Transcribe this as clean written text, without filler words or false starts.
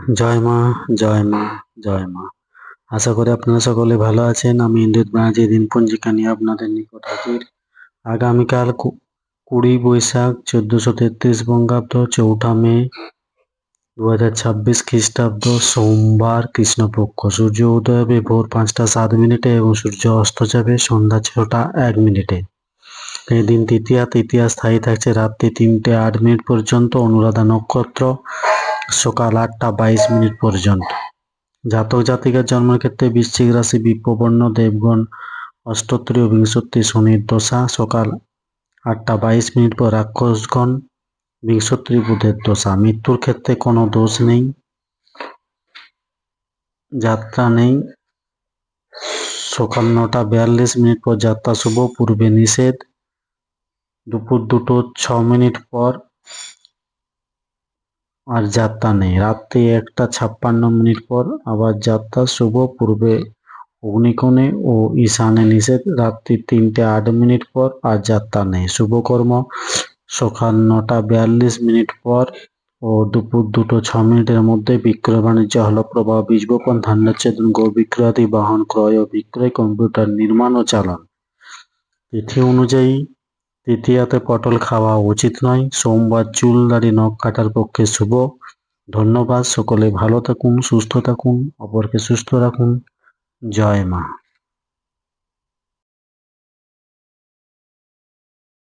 জয় মা, জয় মা, জয় মা। আশা করি আপনারা সকলে ভালো আছেন। আমি ইন্দ্রিত ব্যানার্জি দিন পঞ্জিকা নিয়ে আপনাদের নিকট হাজির। আগামীকাল 20 বৈশাখ 1433 বঙ্গাব্দ, 4 মে 2026 খ্রিস্টাব্দ, সোমবার, কৃষ্ণপক্ষ। সূর্য উদয় হবে ভোর 5টা 7 মিনিটে এবং সূর্য অস্ত যাবে সন্ধ্যা 6টা 1 মিনিটে। এই দিন তৃতীয়া স্থায়ী থাকছে রাত্রি 3টে 8 মিনিট পর্যন্ত। অনুরাধা নক্ষত্র সকাল 8টা 22 মিনিট পর্যন্ত। জাতক জাতিকার জন্মের ক্ষেত্রে বৃশ্চিক রাশি বিপ্রবর্ণ দেবগণ অষ্টোত্তরীয় বিংশোত্তর শনির দশা, সকাল 8টা 22 মিনিট পর রাক্ষসগণ বিংশোত্তরী বুধের দশা। মৃত্যুর ক্ষেত্রে কোনো দোষ নেই, যাত্রা নেই। সকাল 9টা 42 মিনিট পর যাত্রা শুভ, পূর্বে নিষেধ। দুপুর 2টো 6 মিনিট পর আর যাত্রা নেই। রাত্রি 1টা 56 মিনিট পর আবার যাত্রা শুভ, পূর্বে অগ্নিকোণে ও ঈশানে নিষেধ। রাত্রি 3টে 8 মিনিট পর আর যাত্রা নেই। শুভকর্ম সকাল 9টা 42 মিনিট পর ও দুপুর 2টো 6 মিনিটের মধ্যে। বিক্রয় বাণিজ্য, হলপ্রবাহ, বীজ বপন, ধান্যচ্ছেদন, গো বিক্রয় আদি, বাহন ক্রয় ও বিক্রয়, কম্পিউটার নির্মাণ ও চালান। তিথি অনুযায়ী তৃতীয়াতে পটল খাওয়া উচিত নয়। সোমবার চুল দাড়ি নখ কাটার পক্ষে শুভ। ধন্যবাদ। সকলে ভালো থাকুন, সুস্থ থাকুন, অপরকে সুস্থ রাখুন। জয় মা।